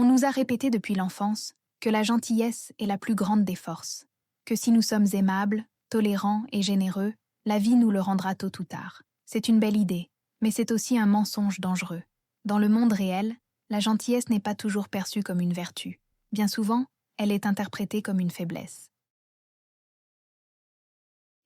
On nous a répété depuis l'enfance que la gentillesse est la plus grande des forces, que si nous sommes aimables, tolérants et généreux, la vie nous le rendra tôt ou tard. C'est une belle idée, mais c'est aussi un mensonge dangereux. Dans le monde réel, la gentillesse n'est pas toujours perçue comme une vertu. Bien souvent, elle est interprétée comme une faiblesse.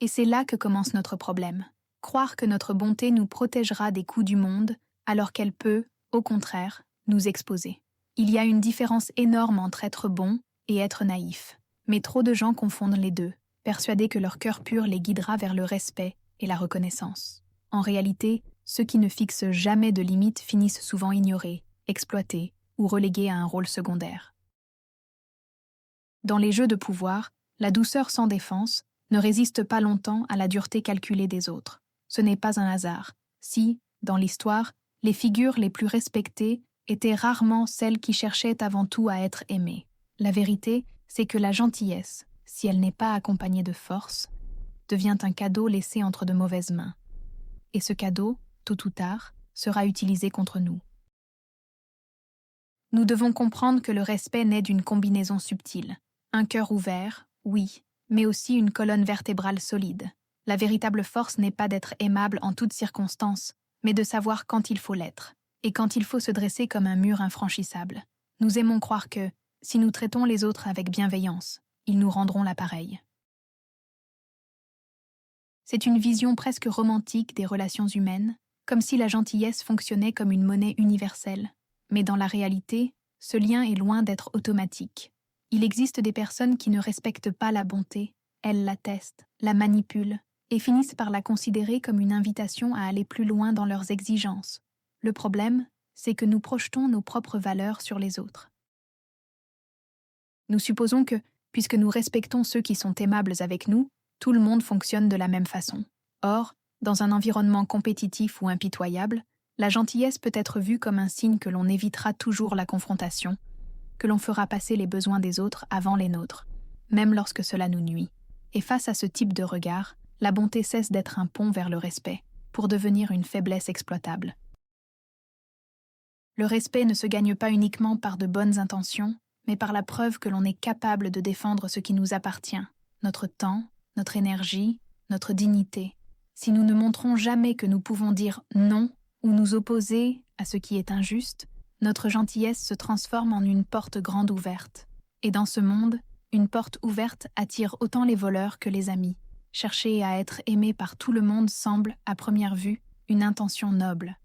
Et c'est là que commence notre problème. Croire que notre bonté nous protégera des coups du monde, alors qu'elle peut, au contraire, nous exposer. Il y a une différence énorme entre être bon et être naïf. Mais trop de gens confondent les deux, persuadés que leur cœur pur les guidera vers le respect et la reconnaissance. En réalité, ceux qui ne fixent jamais de limites finissent souvent ignorés, exploités ou relégués à un rôle secondaire. Dans les jeux de pouvoir, la douceur sans défense ne résiste pas longtemps à la dureté calculée des autres. Ce n'est pas un hasard si, dans l'histoire, les figures les plus respectées étaient rarement celles qui cherchaient avant tout à être aimées. La vérité, c'est que la gentillesse, si elle n'est pas accompagnée de force, devient un cadeau laissé entre de mauvaises mains. Et ce cadeau, tôt ou tard, sera utilisé contre nous. Nous devons comprendre que le respect naît d'une combinaison subtile. Un cœur ouvert, oui, mais aussi une colonne vertébrale solide. La véritable force n'est pas d'être aimable en toutes circonstances, mais de savoir quand il faut l'être, et quand il faut se dresser comme un mur infranchissable. Nous aimons croire que, si nous traitons les autres avec bienveillance, ils nous rendront l'appareil. C'est une vision presque romantique des relations humaines, comme si la gentillesse fonctionnait comme une monnaie universelle. Mais dans la réalité, ce lien est loin d'être automatique. Il existe des personnes qui ne respectent pas la bonté, elles la testent, la manipulent, et finissent par la considérer comme une invitation à aller plus loin dans leurs exigences. Le problème, c'est que nous projetons nos propres valeurs sur les autres. Nous supposons que, puisque nous respectons ceux qui sont aimables avec nous, tout le monde fonctionne de la même façon. Or, dans un environnement compétitif ou impitoyable, la gentillesse peut être vue comme un signe que l'on évitera toujours la confrontation, que l'on fera passer les besoins des autres avant les nôtres, même lorsque cela nous nuit. Et face à ce type de regard, la bonté cesse d'être un pont vers le respect, pour devenir une faiblesse exploitable. Le respect ne se gagne pas uniquement par de bonnes intentions, mais par la preuve que l'on est capable de défendre ce qui nous appartient, notre temps, notre énergie, notre dignité. Si nous ne montrons jamais que nous pouvons dire non ou nous opposer à ce qui est injuste, notre gentillesse se transforme en une porte grande ouverte. Et dans ce monde, une porte ouverte attire autant les voleurs que les amis. Chercher à être aimé par tout le monde semble, à première vue, une intention noble.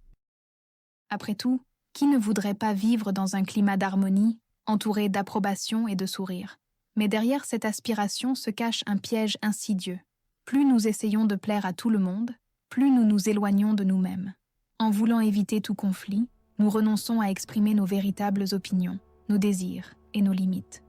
Après tout, qui ne voudrait pas vivre dans un climat d'harmonie, entouré d'approbation et de sourire? Mais derrière cette aspiration se cache un piège insidieux. Plus nous essayons de plaire à tout le monde, plus nous nous éloignons de nous-mêmes. En voulant éviter tout conflit, nous renonçons à exprimer nos véritables opinions, nos désirs et nos limites.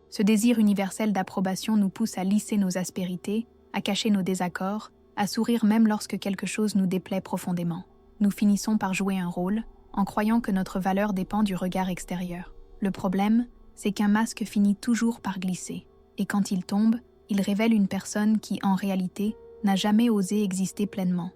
Ce désir universel d'approbation nous pousse à lisser nos aspérités, à cacher nos désaccords, à sourire même lorsque quelque chose nous déplaît profondément. Nous finissons par jouer un rôle, en croyant que notre valeur dépend du regard extérieur. Le problème, c'est qu'un masque finit toujours par glisser, et quand il tombe, il révèle une personne qui, en réalité, n'a jamais osé exister pleinement.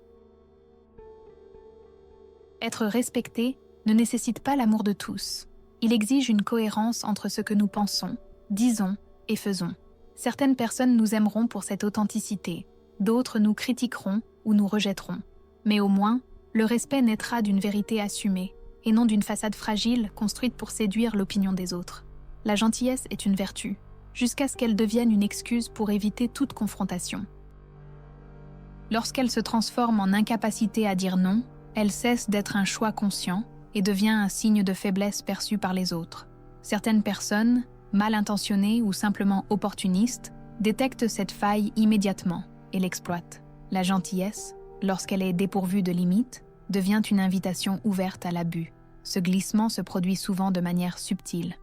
Être respecté ne nécessite pas l'amour de tous. Il exige une cohérence entre ce que nous pensons, disons et faisons. Certaines personnes nous aimeront pour cette authenticité, d'autres nous critiqueront ou nous rejetteront. Mais au moins, le respect naîtra d'une vérité assumée, et non d'une façade fragile construite pour séduire l'opinion des autres. La gentillesse est une vertu, jusqu'à ce qu'elle devienne une excuse pour éviter toute confrontation. Lorsqu'elle se transforme en incapacité à dire non, elle cesse d'être un choix conscient et devient un signe de faiblesse perçu par les autres. Certaines personnes, mal intentionnées ou simplement opportunistes, détectent cette faille immédiatement et l'exploitent. La gentillesse, lorsqu'elle est dépourvue de limites, devient une invitation ouverte à l'abus. Ce glissement se produit souvent de manière subtile.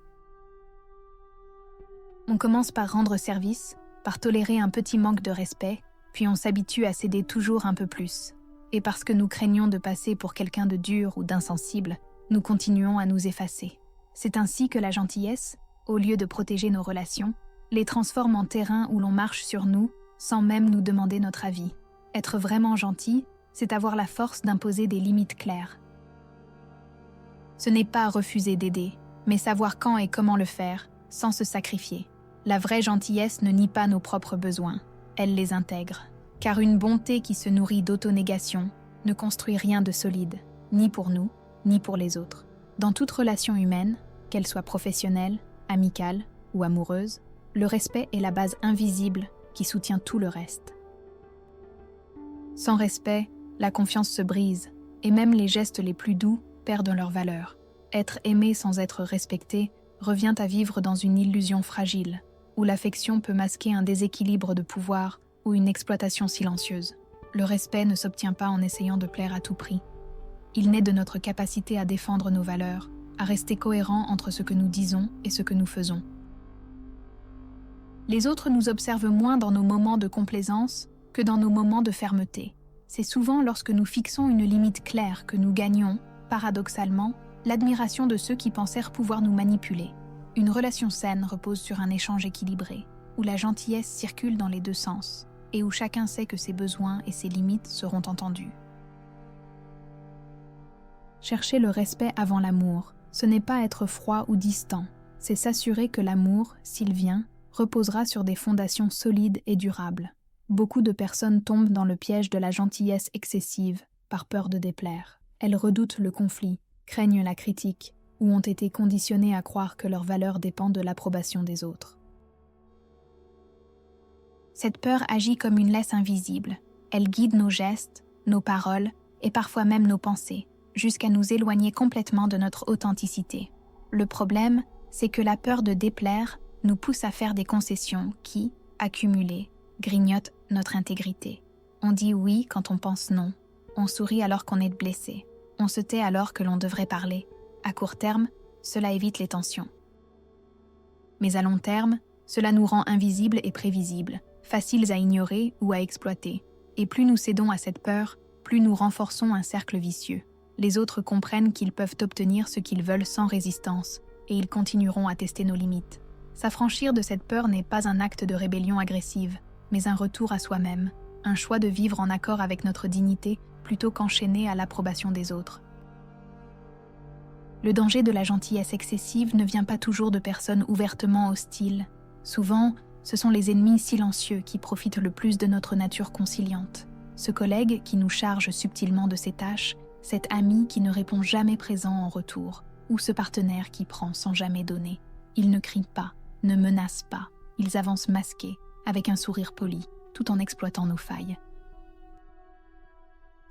On commence par rendre service, par tolérer un petit manque de respect, puis on s'habitue à céder toujours un peu plus. Et parce que nous craignons de passer pour quelqu'un de dur ou d'insensible, nous continuons à nous effacer. C'est ainsi que la gentillesse, au lieu de protéger nos relations, les transforme en terrain où l'on marche sur nous sans même nous demander notre avis. Être vraiment gentil, c'est avoir la force d'imposer des limites claires. Ce n'est pas refuser d'aider, mais savoir quand et comment le faire, sans se sacrifier. La vraie gentillesse ne nie pas nos propres besoins, elle les intègre. Car une bonté qui se nourrit d'autonégation ne construit rien de solide, ni pour nous, ni pour les autres. Dans toute relation humaine, qu'elle soit professionnelle, amicale ou amoureuse, le respect est la base invisible qui soutient tout le reste. Sans respect, la confiance se brise, et même les gestes les plus doux perdent leur valeur. Être aimé sans être respecté revient à vivre dans une illusion fragile, où l'affection peut masquer un déséquilibre de pouvoir ou une exploitation silencieuse. Le respect ne s'obtient pas en essayant de plaire à tout prix. Il naît de notre capacité à défendre nos valeurs, à rester cohérents entre ce que nous disons et ce que nous faisons. Les autres nous observent moins dans nos moments de complaisance que dans nos moments de fermeté. C'est souvent lorsque nous fixons une limite claire que nous gagnons, paradoxalement, l'admiration de ceux qui pensèrent pouvoir nous manipuler. Une relation saine repose sur un échange équilibré, où la gentillesse circule dans les deux sens, et où chacun sait que ses besoins et ses limites seront entendus. Chercher le respect avant l'amour, ce n'est pas être froid ou distant, c'est s'assurer que l'amour, s'il vient, reposera sur des fondations solides et durables. Beaucoup de personnes tombent dans le piège de la gentillesse excessive, par peur de déplaire. Elles redoutent le conflit, craignent la critique, ou ont été conditionnées à croire que leur valeur dépend de l'approbation des autres. Cette peur agit comme une laisse invisible. Elle guide nos gestes, nos paroles et parfois même nos pensées, jusqu'à nous éloigner complètement de notre authenticité. Le problème, c'est que la peur de déplaire nous pousse à faire des concessions qui, accumulées, grignotent notre intégrité. On dit oui quand on pense non. On sourit alors qu'on est blessé. On se tait alors que l'on devrait parler. À court terme, cela évite les tensions. Mais à long terme, cela nous rend invisibles et prévisibles, faciles à ignorer ou à exploiter. Et plus nous cédons à cette peur, plus nous renforçons un cercle vicieux. Les autres comprennent qu'ils peuvent obtenir ce qu'ils veulent sans résistance, et ils continueront à tester nos limites. S'affranchir de cette peur n'est pas un acte de rébellion agressive, mais un retour à soi-même, un choix de vivre en accord avec notre dignité plutôt qu'enchaîné à l'approbation des autres. Le danger de la gentillesse excessive ne vient pas toujours de personnes ouvertement hostiles. Souvent, ce sont les ennemis silencieux qui profitent le plus de notre nature conciliante. Ce collègue qui nous charge subtilement de ses tâches, cet ami qui ne répond jamais présent en retour, ou ce partenaire qui prend sans jamais donner. Ils ne crient pas, ne menacent pas, ils avancent masqués, avec un sourire poli, tout en exploitant nos failles.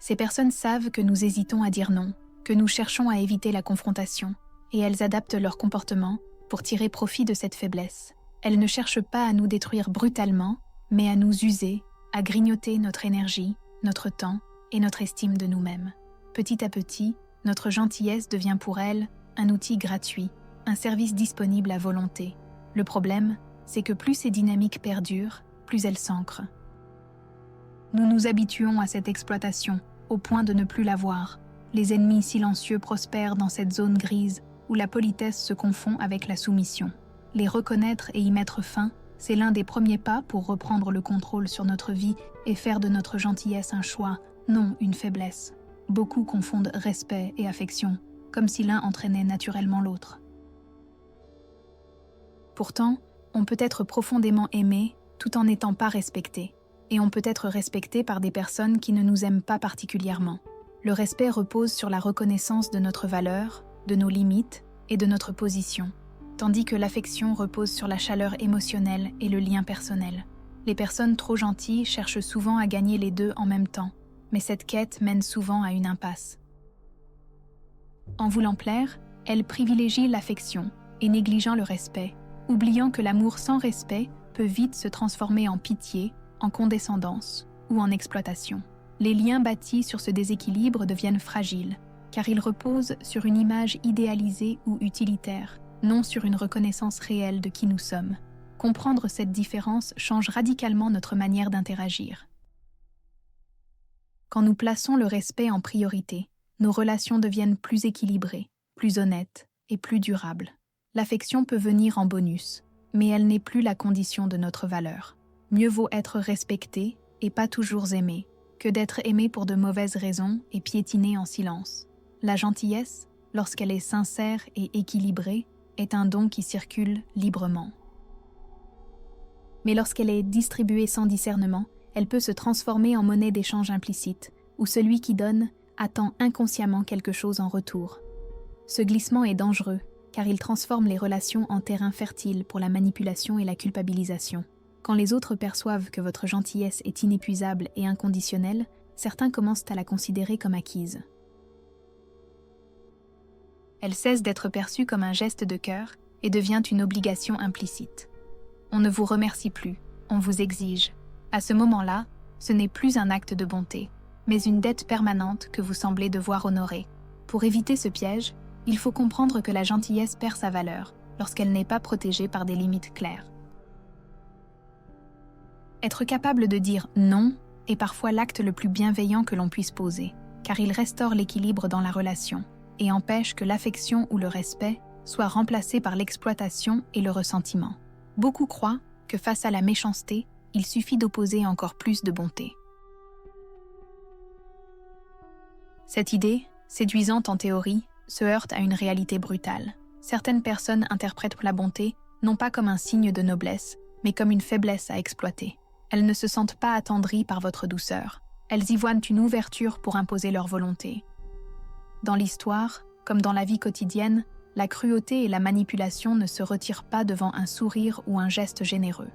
Ces personnes savent que nous hésitons à dire non, que nous cherchons à éviter la confrontation, et elles adaptent leur comportement pour tirer profit de cette faiblesse. Elles ne cherchent pas à nous détruire brutalement, mais à nous user, à grignoter notre énergie, notre temps et notre estime de nous-mêmes. Petit à petit, notre gentillesse devient pour elles un outil gratuit, un service disponible à volonté. Le problème, c'est que plus ces dynamiques perdurent, plus elles s'ancrent. Nous nous habituons à cette exploitation, au point de ne plus la voir. Les ennemis silencieux prospèrent dans cette zone grise où la politesse se confond avec la soumission. Les reconnaître et y mettre fin, c'est l'un des premiers pas pour reprendre le contrôle sur notre vie et faire de notre gentillesse un choix, non une faiblesse. Beaucoup confondent respect et affection, comme si l'un entraînait naturellement l'autre. Pourtant, on peut être profondément aimé tout en n'étant pas respecté, et on peut être respecté par des personnes qui ne nous aiment pas particulièrement. Le respect repose sur la reconnaissance de notre valeur, de nos limites et de notre position, tandis que l'affection repose sur la chaleur émotionnelle et le lien personnel. Les personnes trop gentilles cherchent souvent à gagner les deux en même temps, mais cette quête mène souvent à une impasse. En voulant plaire, elles privilégient l'affection et négligeant le respect, oubliant que l'amour sans respect peut vite se transformer en pitié, en condescendance ou en exploitation. Les liens bâtis sur ce déséquilibre deviennent fragiles, car ils reposent sur une image idéalisée ou utilitaire, non sur une reconnaissance réelle de qui nous sommes. Comprendre cette différence change radicalement notre manière d'interagir. Quand nous plaçons le respect en priorité, nos relations deviennent plus équilibrées, plus honnêtes et plus durables. L'affection peut venir en bonus, mais elle n'est plus la condition de notre valeur. Mieux vaut être respecté et pas toujours aimé, que d'être aimé pour de mauvaises raisons et piétiné en silence. La gentillesse, lorsqu'elle est sincère et équilibrée, est un don qui circule librement. Mais lorsqu'elle est distribuée sans discernement, elle peut se transformer en monnaie d'échange implicite, où celui qui donne attend inconsciemment quelque chose en retour. Ce glissement est dangereux, car il transforme les relations en terrain fertile pour la manipulation et la culpabilisation. Quand les autres perçoivent que votre gentillesse est inépuisable et inconditionnelle, certains commencent à la considérer comme acquise. Elle cesse d'être perçue comme un geste de cœur et devient une obligation implicite. On ne vous remercie plus, on vous exige. À ce moment-là, ce n'est plus un acte de bonté, mais une dette permanente que vous semblez devoir honorer. Pour éviter ce piège, il faut comprendre que la gentillesse perd sa valeur lorsqu'elle n'est pas protégée par des limites claires. Être capable de dire non est parfois l'acte le plus bienveillant que l'on puisse poser, car il restaure l'équilibre dans la relation et empêche que l'affection ou le respect soient remplacés par l'exploitation et le ressentiment. Beaucoup croient que face à la méchanceté, il suffit d'opposer encore plus de bonté. Cette idée, séduisante en théorie, se heurte à une réalité brutale. Certaines personnes interprètent la bonté non pas comme un signe de noblesse, mais comme une faiblesse à exploiter. Elles ne se sentent pas attendries par votre douceur. Elles y voient une ouverture pour imposer leur volonté. Dans l'histoire, comme dans la vie quotidienne, la cruauté et la manipulation ne se retirent pas devant un sourire ou un geste généreux.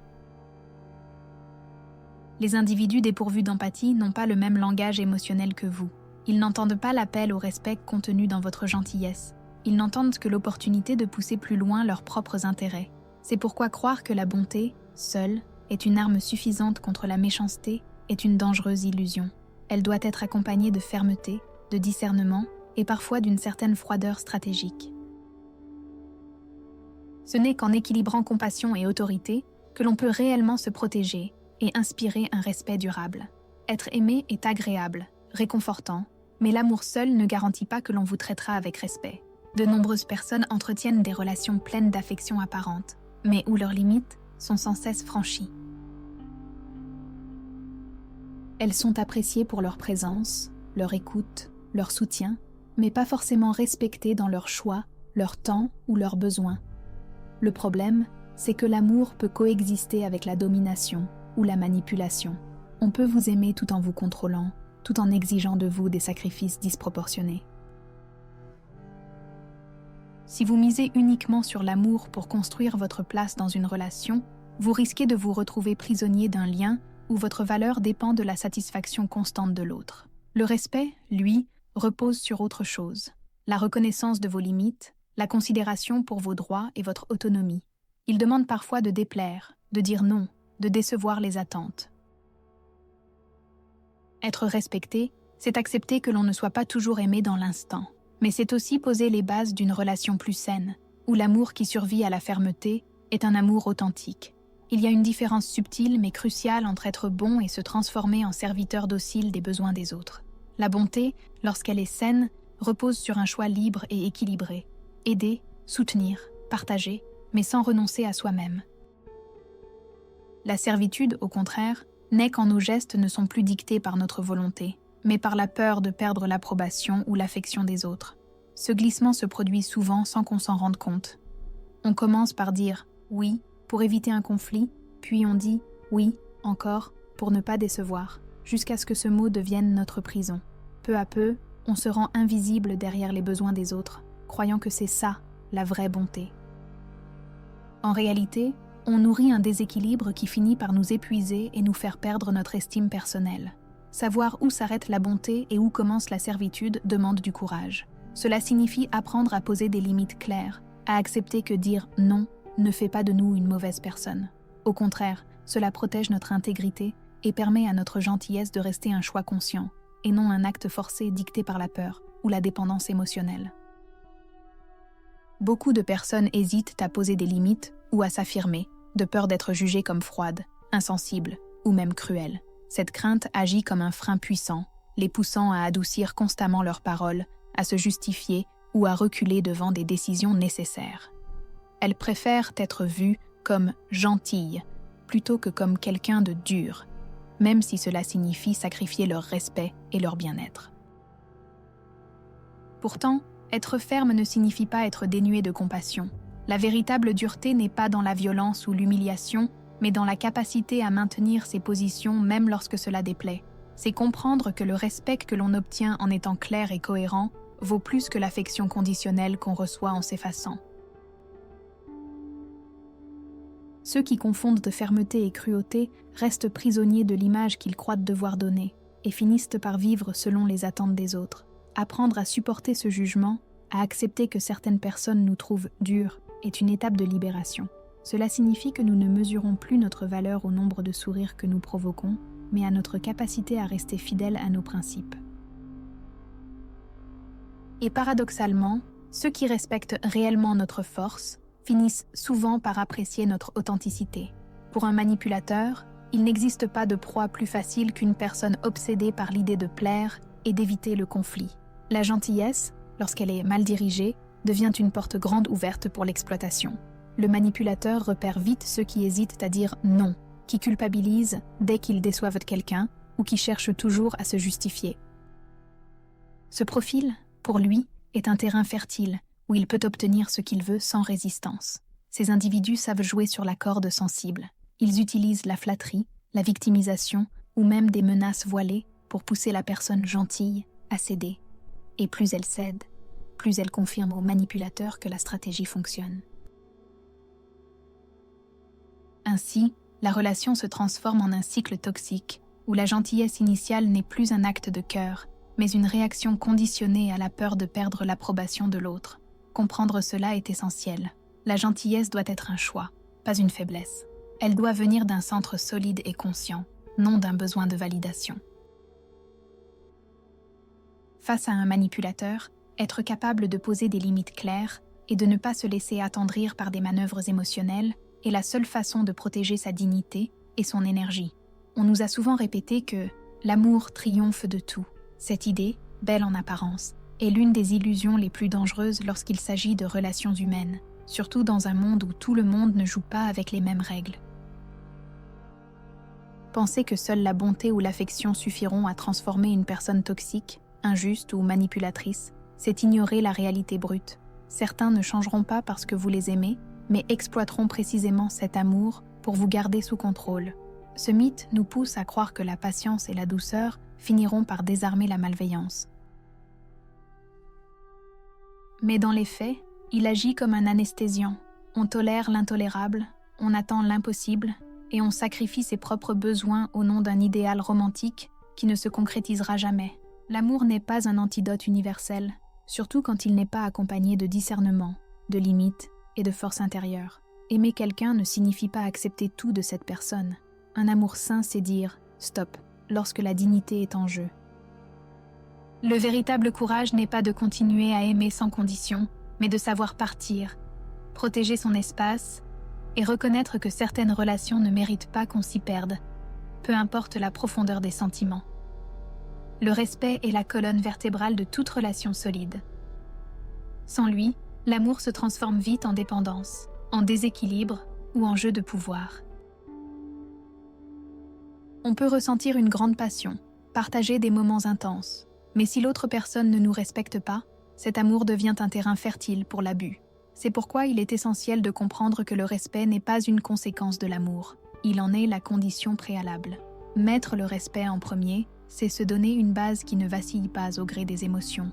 Les individus dépourvus d'empathie n'ont pas le même langage émotionnel que vous. Ils n'entendent pas l'appel au respect contenu dans votre gentillesse. Ils n'entendent que l'opportunité de pousser plus loin leurs propres intérêts. C'est pourquoi croire que la bonté, seule, est une arme suffisante contre la méchanceté est une dangereuse illusion. Elle doit être accompagnée de fermeté, de discernement et parfois d'une certaine froideur stratégique. Ce n'est qu'en équilibrant compassion et autorité que l'on peut réellement se protéger et inspirer un respect durable. Être aimé est agréable, réconfortant, mais l'amour seul ne garantit pas que l'on vous traitera avec respect. De nombreuses personnes entretiennent des relations pleines d'affection apparente, mais où leurs limites sont sans cesse franchies. Elles sont appréciées pour leur présence, leur écoute, leur soutien, mais pas forcément respectées dans leurs choix, leur temps ou leurs besoins. Le problème, c'est que l'amour peut coexister avec la domination ou la manipulation. On peut vous aimer tout en vous contrôlant, tout en exigeant de vous des sacrifices disproportionnés. Si vous misez uniquement sur l'amour pour construire votre place dans une relation, vous risquez de vous retrouver prisonnier d'un lien où votre valeur dépend de la satisfaction constante de l'autre. Le respect, lui, repose sur autre chose. La reconnaissance de vos limites, la considération pour vos droits et votre autonomie. Il demande parfois de déplaire, de dire non, de décevoir les attentes. Être respecté, c'est accepter que l'on ne soit pas toujours aimé dans l'instant. Mais c'est aussi poser les bases d'une relation plus saine, où l'amour qui survit à la fermeté est un amour authentique. Il y a une différence subtile mais cruciale entre être bon et se transformer en serviteur docile des besoins des autres. La bonté, lorsqu'elle est saine, repose sur un choix libre et équilibré. Aider, soutenir, partager, mais sans renoncer à soi-même. La servitude, au contraire, naît quand nos gestes ne sont plus dictés par notre volonté, mais par la peur de perdre l'approbation ou l'affection des autres. Ce glissement se produit souvent sans qu'on s'en rende compte. On commence par dire « oui » pour éviter un conflit, puis on dit « oui » encore pour ne pas décevoir, jusqu'à ce que ce mot devienne notre prison. Peu à peu, on se rend invisible derrière les besoins des autres, croyant que c'est ça, la vraie bonté. En réalité, on nourrit un déséquilibre qui finit par nous épuiser et nous faire perdre notre estime personnelle. Savoir où s'arrête la bonté et où commence la servitude demande du courage. Cela signifie apprendre à poser des limites claires, à accepter que dire « non » ne fait pas de nous une mauvaise personne. Au contraire, cela protège notre intégrité et permet à notre gentillesse de rester un choix conscient, et non un acte forcé dicté par la peur ou la dépendance émotionnelle. Beaucoup de personnes hésitent à poser des limites ou à s'affirmer, de peur d'être jugées comme froides, insensibles ou même cruelles. Cette crainte agit comme un frein puissant, les poussant à adoucir constamment leurs paroles, à se justifier ou à reculer devant des décisions nécessaires. Elles préfèrent être vues comme gentilles plutôt que comme quelqu'un de dur, même si cela signifie sacrifier leur respect et leur bien-être. Pourtant, Être ferme ne signifie pas être dénué de compassion. La véritable dureté n'est pas dans la violence ou l'humiliation, mais dans la capacité à maintenir ses positions même lorsque cela déplaît. C'est comprendre que le respect que l'on obtient en étant clair et cohérent vaut plus que l'affection conditionnelle qu'on reçoit en s'effaçant. Ceux qui confondent de fermeté et cruauté restent prisonniers de l'image qu'ils croient devoir donner et finissent par vivre selon les attentes des autres. Apprendre à supporter ce jugement, à accepter que certaines personnes nous trouvent dures, est une étape de libération. Cela signifie que nous ne mesurons plus notre valeur au nombre de sourires que nous provoquons, mais à notre capacité à rester fidèles à nos principes. Et paradoxalement, ceux qui respectent réellement notre force finissent souvent par apprécier notre authenticité. Pour un manipulateur, il n'existe pas de proie plus facile qu'une personne obsédée par l'idée de plaire et d'éviter le conflit. La gentillesse, lorsqu'elle est mal dirigée, devient une porte grande ouverte pour l'exploitation. Le manipulateur repère vite ceux qui hésitent à dire non, qui culpabilisent dès qu'ils déçoivent quelqu'un ou qui cherchent toujours à se justifier. Ce profil, pour lui, est un terrain fertile où il peut obtenir ce qu'il veut sans résistance. Ces individus savent jouer sur la corde sensible. Ils utilisent la flatterie, la victimisation ou même des menaces voilées pour pousser la personne gentille à céder. Et plus elle cède, plus elle confirme au manipulateur que la stratégie fonctionne. Ainsi, la relation se transforme en un cycle toxique où la gentillesse initiale n'est plus un acte de cœur, mais une réaction conditionnée à la peur de perdre l'approbation de l'autre. Comprendre cela est essentiel. La gentillesse doit être un choix, pas une faiblesse. Elle doit venir d'un centre solide et conscient, non d'un besoin de validation. Face à un manipulateur, être capable de poser des limites claires et de ne pas se laisser attendrir par des manœuvres émotionnelles est la seule façon de protéger sa dignité et son énergie. On nous a souvent répété que l'amour triomphe de tout. Cette idée, belle en apparence, est l'une des illusions les plus dangereuses lorsqu'il s'agit de relations humaines, surtout dans un monde où tout le monde ne joue pas avec les mêmes règles. Penser que seule la bonté ou l'affection suffiront à transformer une personne toxique, injuste ou manipulatrice, c'est ignorer la réalité brute. Certains ne changeront pas parce que vous les aimez, mais exploiteront précisément cet amour pour vous garder sous contrôle. Ce mythe nous pousse à croire que la patience et la douceur finiront par désarmer la malveillance. Mais dans les faits, il agit comme un anesthésiant. On tolère l'intolérable, on attend l'impossible, et on sacrifie ses propres besoins au nom d'un idéal romantique qui ne se concrétisera jamais. L'amour n'est pas un antidote universel, surtout quand il n'est pas accompagné de discernement, de limites et de force intérieure. Aimer quelqu'un ne signifie pas accepter tout de cette personne. Un amour sain, c'est dire « stop » lorsque la dignité est en jeu. Le véritable courage n'est pas de continuer à aimer sans condition, mais de savoir partir, protéger son espace et reconnaître que certaines relations ne méritent pas qu'on s'y perde, peu importe la profondeur des sentiments. Le respect est la colonne vertébrale de toute relation solide. Sans lui, l'amour se transforme vite en dépendance, en déséquilibre ou en jeu de pouvoir. On peut ressentir une grande passion, partager des moments intenses, mais si l'autre personne ne nous respecte pas, cet amour devient un terrain fertile pour l'abus. C'est pourquoi il est essentiel de comprendre que le respect n'est pas une conséquence de l'amour, il en est la condition préalable. Mettre le respect en premier, c'est se donner une base qui ne vacille pas au gré des émotions.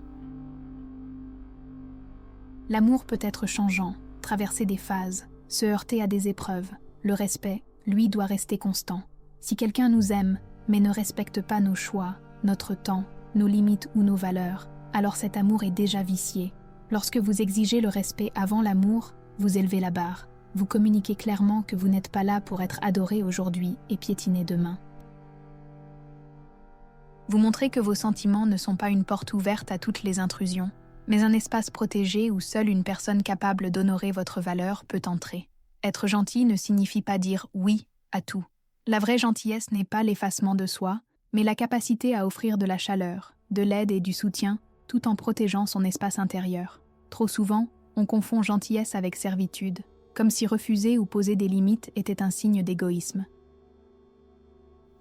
L'amour peut être changeant, traverser des phases, se heurter à des épreuves. Le respect, lui, doit rester constant. Si quelqu'un nous aime, mais ne respecte pas nos choix, notre temps, nos limites ou nos valeurs, alors cet amour est déjà vicié. Lorsque vous exigez le respect avant l'amour, vous élevez la barre. Vous communiquez clairement que vous n'êtes pas là pour être adoré aujourd'hui et piétiné demain. Vous montrez que vos sentiments ne sont pas une porte ouverte à toutes les intrusions, mais un espace protégé où seule une personne capable d'honorer votre valeur peut entrer. Être gentil ne signifie pas dire oui à tout. La vraie gentillesse n'est pas l'effacement de soi, mais la capacité à offrir de la chaleur, de l'aide et du soutien, tout en protégeant son espace intérieur. Trop souvent, on confond gentillesse avec servitude, comme si refuser ou poser des limites était un signe d'égoïsme.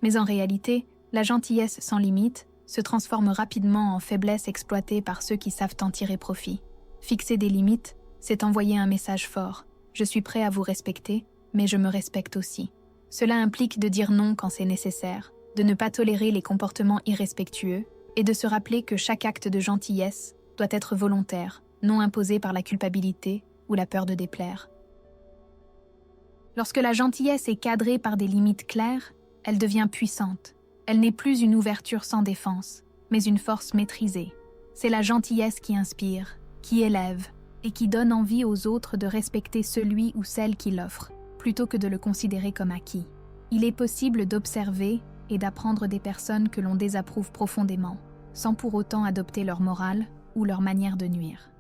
Mais en réalité, la gentillesse sans limite se transforme rapidement en faiblesse exploitée par ceux qui savent en tirer profit. Fixer des limites, c'est envoyer un message fort. Je suis prêt à vous respecter, mais je me respecte aussi. Cela implique de dire non quand c'est nécessaire, de ne pas tolérer les comportements irrespectueux et de se rappeler que chaque acte de gentillesse doit être volontaire, non imposé par la culpabilité ou la peur de déplaire. Lorsque la gentillesse est cadrée par des limites claires, elle devient puissante. Elle n'est plus une ouverture sans défense, mais une force maîtrisée. C'est la gentillesse qui inspire, qui élève et qui donne envie aux autres de respecter celui ou celle qui l'offre, plutôt que de le considérer comme acquis. Il est possible d'observer et d'apprendre des personnes que l'on désapprouve profondément, sans pour autant adopter leur morale ou leur manière de nuire.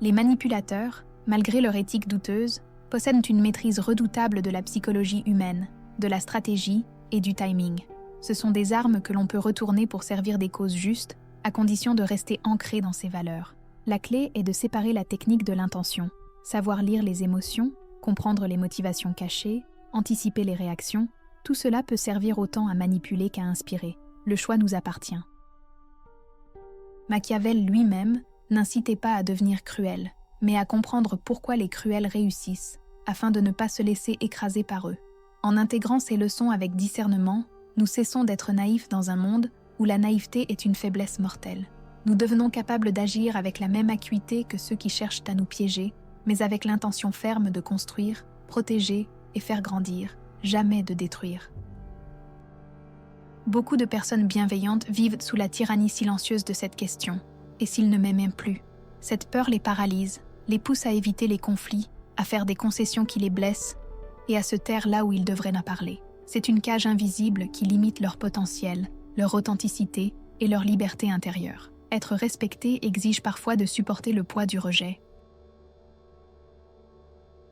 Les manipulateurs, malgré leur éthique douteuse, possèdent une maîtrise redoutable de la psychologie humaine, de la stratégie et du timing. Ce sont des armes que l'on peut retourner pour servir des causes justes, à condition de rester ancré dans ses valeurs. La clé est de séparer la technique de l'intention, savoir lire les émotions, comprendre les motivations cachées, anticiper les réactions. Tout cela peut servir autant à manipuler qu'à inspirer. Le choix nous appartient. Machiavel lui-même n'incitait pas à devenir cruel, mais à comprendre pourquoi les cruels réussissent, afin de ne pas se laisser écraser par eux. En intégrant ces leçons avec discernement, nous cessons d'être naïfs dans un monde où la naïveté est une faiblesse mortelle. Nous devenons capables d'agir avec la même acuité que ceux qui cherchent à nous piéger, mais avec l'intention ferme de construire, protéger et faire grandir, jamais de détruire. Beaucoup de personnes bienveillantes vivent sous la tyrannie silencieuse de cette question. Et s'ils ne m'aimaient plus? Cette peur les paralyse, les pousse à éviter les conflits, à faire des concessions qui les blessent et à se taire là où ils devraient en parler. C'est une cage invisible qui limite leur potentiel, leur authenticité et leur liberté intérieure. Être respecté exige parfois de supporter le poids du rejet.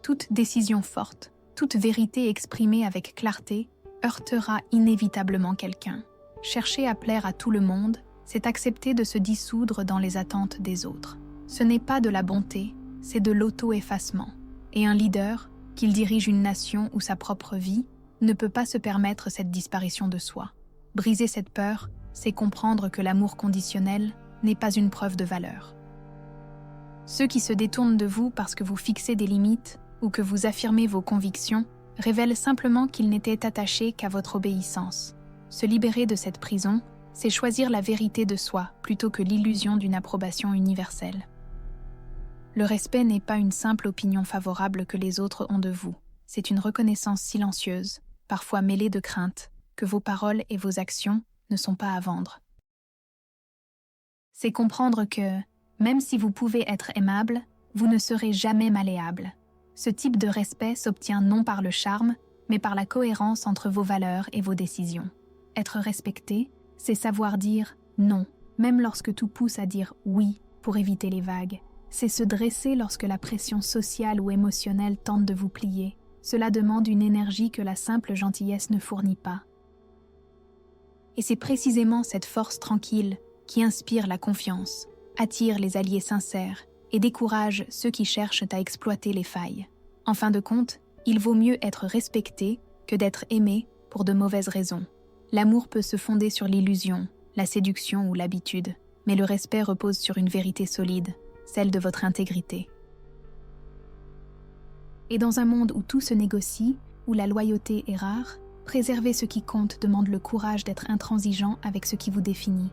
Toute décision forte, toute vérité exprimée avec clarté heurtera inévitablement quelqu'un. Chercher à plaire à tout le monde, c'est accepter de se dissoudre dans les attentes des autres. Ce n'est pas de la bonté, c'est de l'auto-effacement. Et un leader, qu'il dirige une nation ou sa propre vie, ne peut pas se permettre cette disparition de soi. Briser cette peur, c'est comprendre que l'amour conditionnel n'est pas une preuve de valeur. Ceux qui se détournent de vous parce que vous fixez des limites ou que vous affirmez vos convictions révèlent simplement qu'ils n'étaient attachés qu'à votre obéissance. Se libérer de cette prison, c'est choisir la vérité de soi plutôt que l'illusion d'une approbation universelle. Le respect n'est pas une simple opinion favorable que les autres ont de vous. C'est une reconnaissance silencieuse, parfois mêlée de crainte, que vos paroles et vos actions ne sont pas à vendre. C'est comprendre que, même si vous pouvez être aimable, vous ne serez jamais malléable. Ce type de respect s'obtient non par le charme, mais par la cohérence entre vos valeurs et vos décisions. Être respecté, c'est savoir dire non, même lorsque tout pousse à dire oui pour éviter les vagues. C'est se dresser lorsque la pression sociale ou émotionnelle tente de vous plier. Cela demande une énergie que la simple gentillesse ne fournit pas. Et c'est précisément cette force tranquille qui inspire la confiance, attire les alliés sincères et décourage ceux qui cherchent à exploiter les failles. En fin de compte, il vaut mieux être respecté que d'être aimé pour de mauvaises raisons. L'amour peut se fonder sur l'illusion, la séduction ou l'habitude, mais le respect repose sur une vérité solide, celle de votre intégrité. Et dans un monde où tout se négocie, où la loyauté est rare, préserver ce qui compte demande le courage d'être intransigeant avec ce qui vous définit.